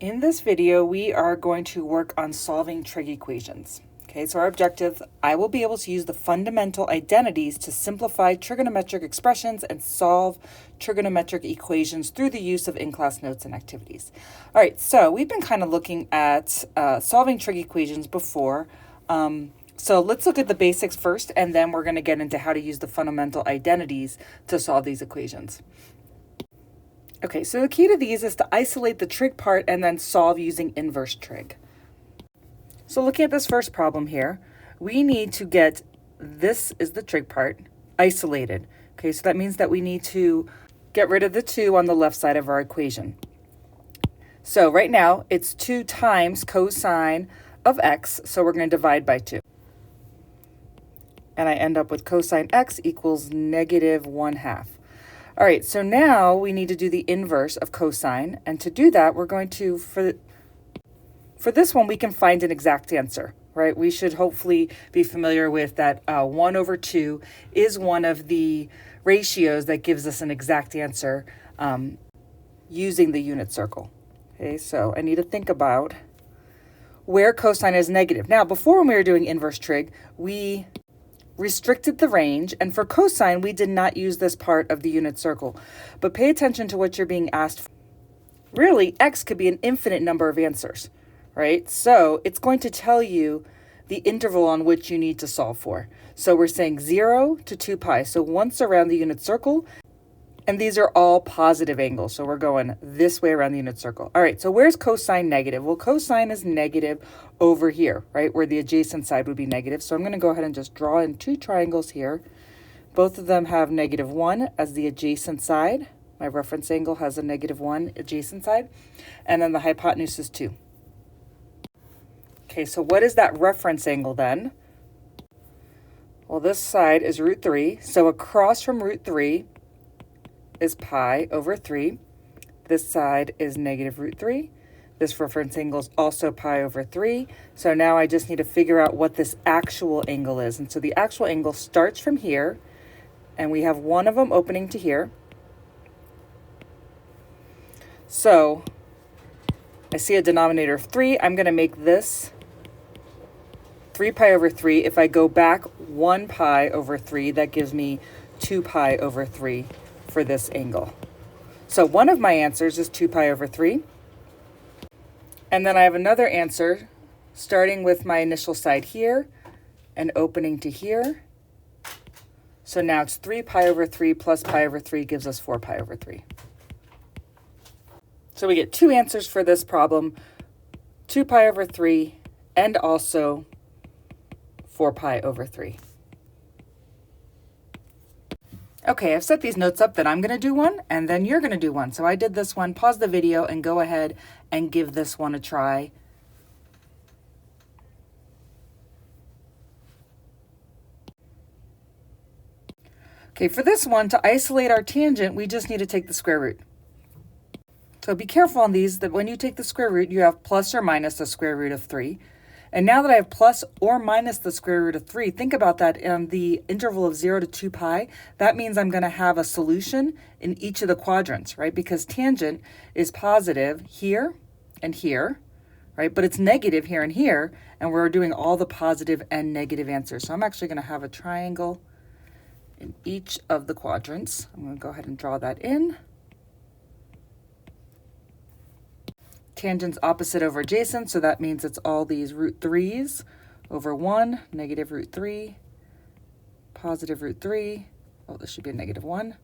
In this video, we are going to work on solving trig equations. Okay, so our objective, I will be able to use the fundamental identities to simplify trigonometric expressions and solve trigonometric equations through the use of in-class notes and activities. All right, so we've been kind of looking at solving trig equations before. So let's look at the basics first, and then we're going to get into how to use the fundamental identities to solve these equations. Okay, so the key to these is to isolate the trig part and then solve using inverse trig. So looking at this first problem here, we need to get, this is the trig part, isolated. Okay, so that means that we need to get rid of the 2 on the left side of our equation. So right now, it's 2 times cosine of x, so we're going to divide by 2. And I end up with cosine x equals negative 1/2. All right, so now we need to do the inverse of cosine, and to do that, we're going to, for this one, we can find an exact answer, right? We should hopefully be familiar with that 1/2 is one of the ratios that gives us an exact answer using the unit circle. Okay, so I need to think about where cosine is negative. Now, before when we were doing inverse trig, we restricted the range, and for cosine, we did not use this part of the unit circle. But pay attention to what you're being asked for. Really, x could be an infinite number of answers, right? So it's going to tell you the interval on which you need to solve for. So we're saying 0 to 2 pi. So once around the unit circle, and these are all positive angles. So we're going this way around the unit circle. All right, so where's cosine negative? Well, cosine is negative over here, right, where the adjacent side would be negative. So I'm going to go ahead and just draw in 2 triangles here. Both of them have -1 as the adjacent side. My reference angle has a -1 adjacent side. And then the hypotenuse is 2. Okay, so what is that reference angle then? Well, this side is √3. So across from √3 is pi over 3. This side is -√3. This reference angle is also pi over 3. So now I just need to figure out what this actual angle is. And so the actual angle starts from here, and we have one of them opening to here. So I see a denominator of 3. I'm going to make this 3 pi over 3. If I go back 1 pi over 3, that gives me 2 pi over 3 for this angle. So one of my answers is 2 pi over 3. And then I have another answer starting with my initial side here and opening to here. So now it's 3 pi over 3 plus pi over 3 gives us 4 pi over 3. So we get 2 answers for this problem, 2 pi over 3 and also 4 pi over 3. Okay, I've set these notes up that I'm going to do one and then you're going to do one. So I did this one. Pause the video and go ahead and give this one a try. Okay, for this one, to isolate our tangent, we just need to take the square root. So be careful on these that when you take the square root, you have plus or minus the square root of 3. And now that I have plus or minus the square root of 3, think about that in the interval of 0 to 2 pi. That means I'm going to have a solution in each of the quadrants, right? Because tangent is positive here and here, right? But it's negative here and here, and we're doing all the positive and negative answers. So I'm actually going to have a triangle in each of the quadrants. I'm going to go ahead and draw that in. Tangent's opposite over adjacent, so that means it's all these √3s over 1, negative √3, positive √3, oh, this should be a -1,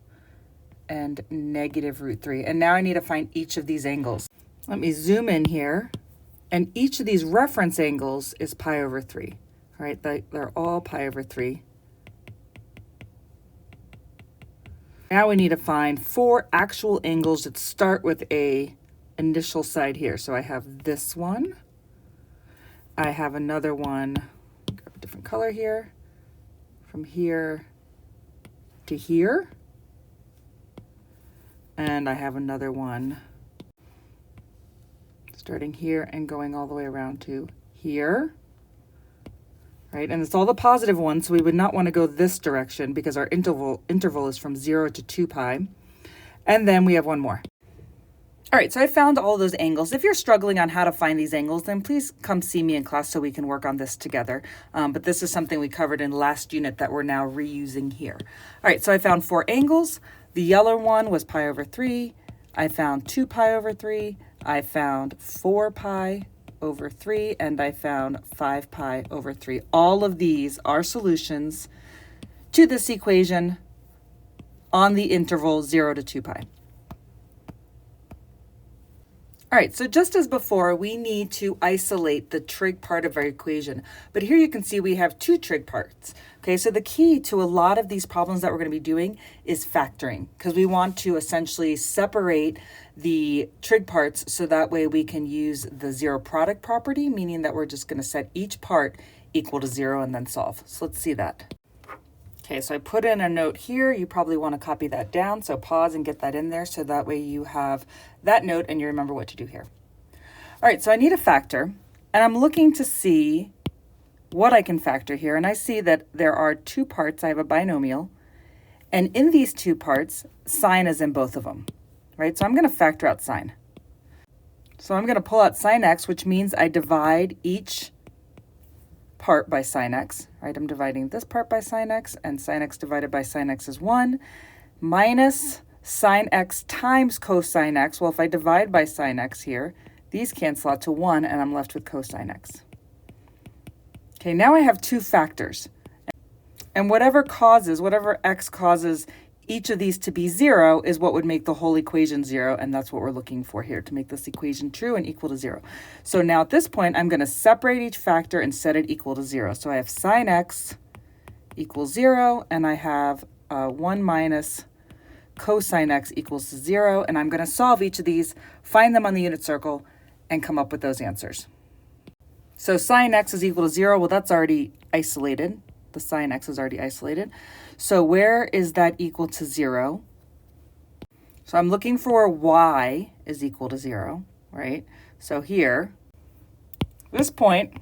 and negative √3. And now I need to find each of these angles. Let me zoom in here, and each of these reference angles is pi over 3. All right, they're all pi over 3. Now we need to find 4 actual angles that start with a initial side here. So I have this one. I have another one, grab a different color here, from here to here. And I have another one starting here and going all the way around to here. Right, and it's all the positive ones, so we would not want to go this direction because our interval is from 0 to 2 pi. And then we have one more. All right, so I found all those angles. If you're struggling on how to find these angles, then please come see me in class so we can work on this together. But this is something we covered in last unit that we're now reusing here. All right, so I found 4 angles. The yellow one was pi over 3. I found 2 pi over 3. I found 4 pi over 3, and I found 5 pi over 3. All of these are solutions to this equation on the interval 0 to 2 pi. All right, so just as before, we need to isolate the trig part of our equation. But here you can see we have 2 trig parts. Okay, so the key to a lot of these problems that we're going to be doing is factoring, because we want to essentially separate the trig parts so that way we can use the zero product property, meaning that we're just going to set each part equal to 0 and then solve. So let's see that. Okay, so I put in a note here. You probably want to copy that down, so pause and get that in there so that way you have that note and you remember what to do here. All right, so I need a factor, and I'm looking to see what I can factor here, and I see that there are 2 parts. I have a binomial, and in these 2 parts, sine is in both of them, right? So I'm going to factor out sine. So I'm going to pull out sine x, which means I divide each part by sine x, right? I'm dividing this part by sine x, and sine x divided by sine x is 1, minus sine x times cosine x. Well, if I divide by sine x here, these cancel out to 1, and I'm left with cosine x. Okay, now I have 2 factors. And whatever x causes each of these to be 0 is what would make the whole equation 0, and that's what we're looking for here, to make this equation true and equal to 0. So now at this point, I'm going to separate each factor and set it equal to 0. So I have sine x equals 0, and I have 1 minus cosine x equals 0, and I'm going to solve each of these, find them on the unit circle, and come up with those answers. So sine x is equal to 0. Well, that's already isolated. The sine x is already isolated. So where is that equal to 0? So I'm looking for y is equal to 0, right? So here, this point,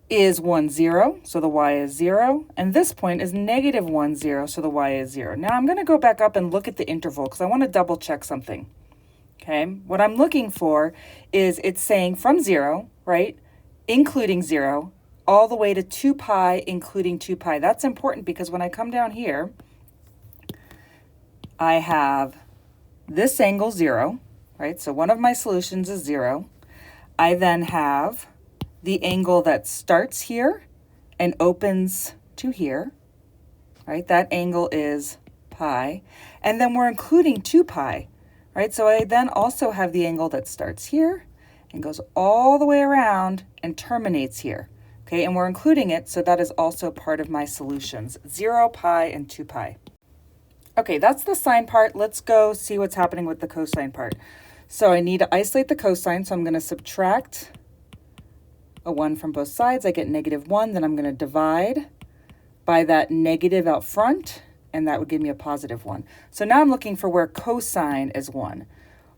is 1, 0, so the y is 0. And this point is negative 1, 0, so the y is 0. Now I'm going to go back up and look at the interval because I want to double check something. Okay, what I'm looking for is it's saying from 0, right, including 0, all the way to 2 pi, including 2 pi. That's important because when I come down here, I have this angle 0, right? So one of my solutions is 0. I then have the angle that starts here and opens to here, right? That angle is pi. And then we're including 2 pi, right? So I then also have the angle that starts here and goes all the way around and terminates here. Okay, and we're including it, so that is also part of my solutions, 0, pi, and 2 pi. Okay, that's the sine part. Let's go see what's happening with the cosine part. So I need to isolate the cosine, so I'm going to subtract a 1 from both sides. I get negative 1, then I'm going to divide by that negative out front, and that would give me a positive 1. So now I'm looking for where cosine is 1.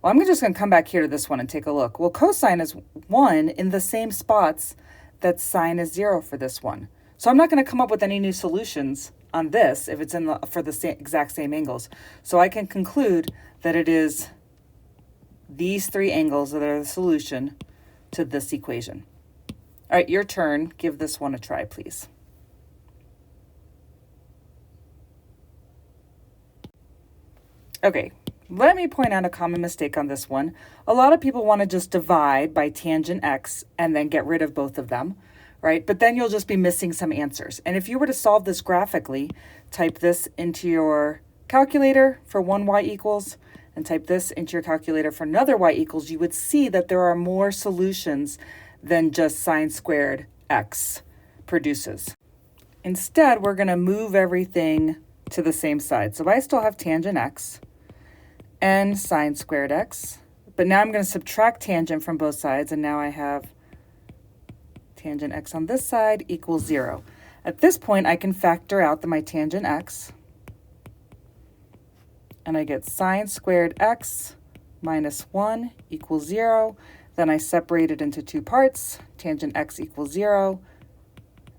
Well, I'm just going to come back here to this one and take a look. Well, cosine is 1 in the same spots that sine is 0 for this one. So I'm not going to come up with any new solutions on this if it's for the exact same angles. So I can conclude that it is these 3 angles that are the solution to this equation. All right, your turn. Give this one a try, please. Okay, let me point out a common mistake on this one. A lot of people want to just divide by tangent x and then get rid of both of them, right? But then you'll just be missing some answers. And if you were to solve this graphically, type this into your calculator for 1y equals, and type this into your calculator for another y equals, you would see that there are more solutions than just sine squared x produces. Instead, we're going to move everything to the same side. So I still have tangent x and sine squared x, but now I'm going to subtract tangent from both sides, and now I have tangent x on this side equals 0. At this point, I can factor out my tangent x, and I get sine squared x minus 1 equals 0. Then I separate it into 2 parts, tangent x equals 0,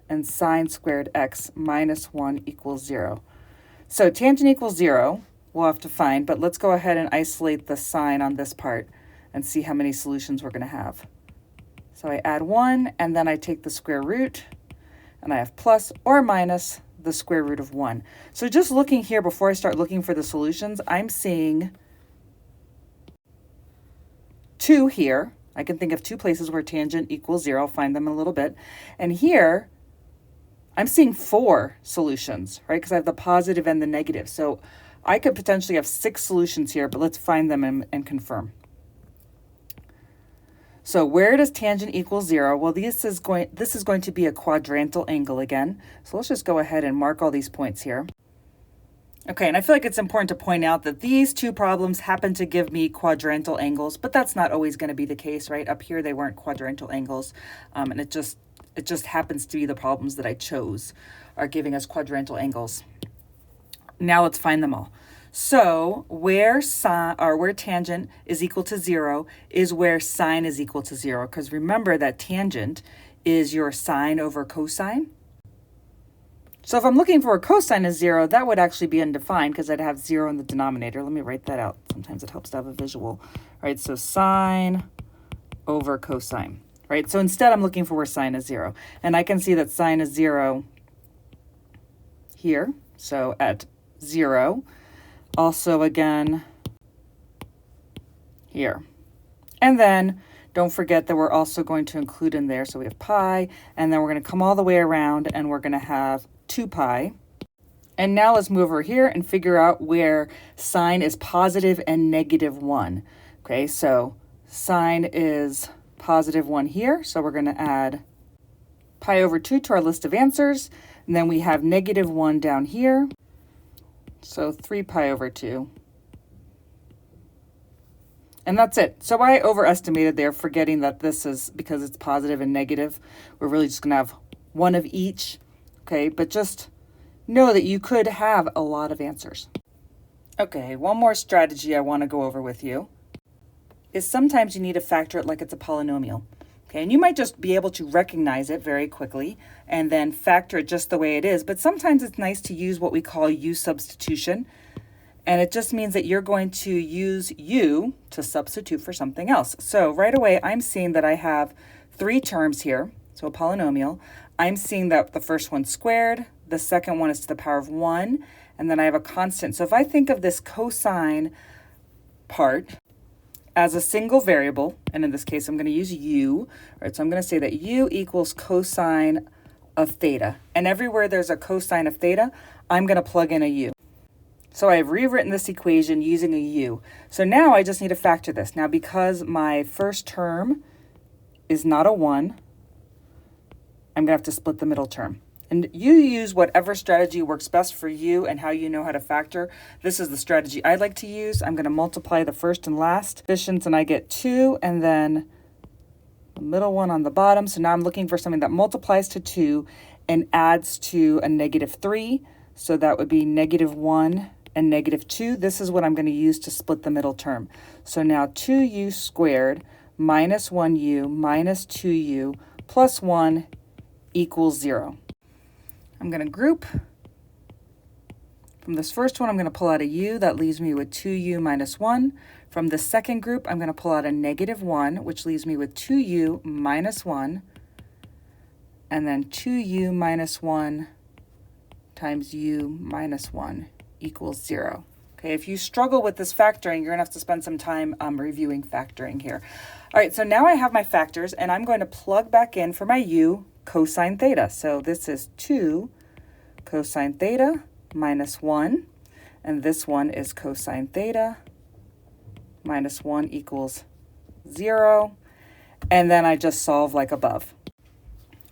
and sine squared x minus 1 equals 0. So tangent equals 0. we'll have to find, but let's go ahead and isolate the sign on this part and see how many solutions we're going to have. So I add 1, and then I take the square root, and I have plus or minus the square root of 1. So just looking here before I start looking for the solutions, I'm seeing 2 here. I can think of 2 places where tangent equals 0. I'll find them in a little bit. And here, I'm seeing 4 solutions, right? Because I have the positive and the negative. So I could potentially have 6 solutions here, but let's find them and confirm. So where does tangent equal 0? Well, this is going to be a quadrantal angle again. So let's just go ahead and mark all these points here. Okay, and I feel like it's important to point out that these 2 problems happen to give me quadrantal angles, but that's not always going to be the case, right? Up here, they weren't quadrantal angles, and it just happens to be the problems that I chose are giving us quadrantal angles. Now let's find them all. So where tangent is equal to 0 is where sine is equal to 0, because remember that tangent is your sine over cosine. So if I'm looking for a cosine of 0, that would actually be undefined because I'd have 0 in the denominator. Let me write that out. Sometimes it helps to have a visual. All right, so sine over cosine. Right, so instead I'm looking for where sine is 0. And I can see that sine is 0 here, so at 0. Also again here. And then don't forget that we're also going to include in there, so we have pi, and then we're going to come all the way around and we're going to have 2 pi. And now let's move over here and figure out where sine is positive and negative 1. Okay, so sine is positive 1 here, so we're going to add pi over 2 to our list of answers, and then we have negative 1 down here, so 3 pi over 2. And that's it. So I overestimated there, forgetting that this is, because it's positive and negative, we're really just going to have one of each. Okay, but just know that you could have a lot of answers. Okay, one more strategy I want to go over with you is sometimes you need to factor it like it's a polynomial. Okay, and you might just be able to recognize it very quickly and then factor it just the way it is, but sometimes it's nice to use what we call U substitution. And it just means that you're going to use U to substitute for something else. So right away, I'm seeing that I have 3 terms here, so a polynomial. I'm seeing that the first one's squared, the second one is to the power of 1, and then I have a constant. So if I think of this cosine part as a single variable, and in this case, I'm going to use U, right? So I'm going to say that U equals cosine of theta. And everywhere there's a cosine of theta, I'm going to plug in a U. So I've rewritten this equation using a U. So now I just need to factor this. Now, because my first term is not a 1, I'm going to have to split the middle term. And you use whatever strategy works best for you and how you know how to factor. This is the strategy I like to use. I'm going to multiply the first and last coefficients, and I get 2, and then the middle one on the bottom. So now I'm looking for something that multiplies to 2 and adds to a negative 3. So that would be negative 1 and negative 2. This is what I'm going to use to split the middle term. So now 2u squared minus 1u minus 2u plus 1 equals 0. I'm going to group. From this first one, I'm going to pull out a u. That leaves me with 2u minus 1. From the second group, I'm going to pull out a negative 1, which leaves me with 2u minus 1. And then 2u minus 1 times u minus 1 equals 0. Okay, if you struggle with this factoring, you're going to have to spend some time reviewing factoring here. All right, so now I have my factors, and I'm going to plug back in for my u cosine theta. So this is 2 cosine theta minus 1, and this one is cosine theta minus 1 equals 0, and then I just solve like above.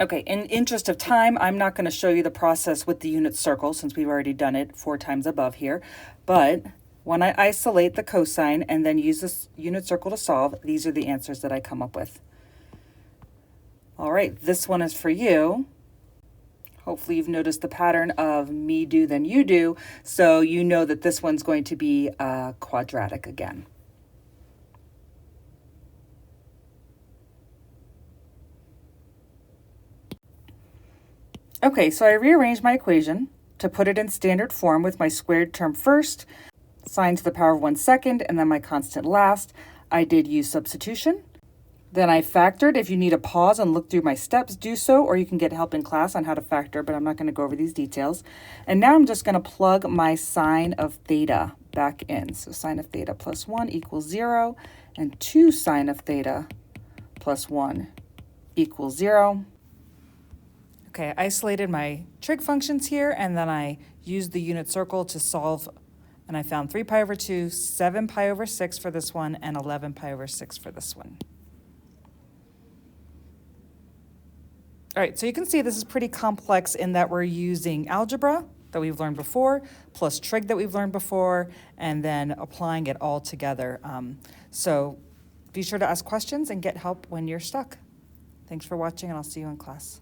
Okay, in interest of time, I'm not going to show you the process with the unit circle since we've already done it 4 times above here, but when I isolate the cosine and then use this unit circle to solve, these are the answers that I come up with. All right, this one is for you. Hopefully you've noticed the pattern of me do then you do, so you know that this one's going to be quadratic again. Okay, so I rearranged my equation to put it in standard form with my squared term first, sine to the power of 1 second, and then my constant last. I did use substitution. Then I factored. If you need a pause and look through my steps, do so, or you can get help in class on how to factor, but I'm not going to go over these details. And now I'm just going to plug my sine of theta back in. So sine of theta plus 1 equals 0, and 2 sine of theta plus 1 equals 0. Okay, I isolated my trig functions here, and then I used the unit circle to solve, and I found 3 pi over 2, 7 pi over 6 for this one, and 11 pi over 6 for this one. All right, so you can see this is pretty complex in that we're using algebra that we've learned before, plus trig that we've learned before, and then applying it all together. So be sure to ask questions and get help when you're stuck. Thanks for watching, and I'll see you in class.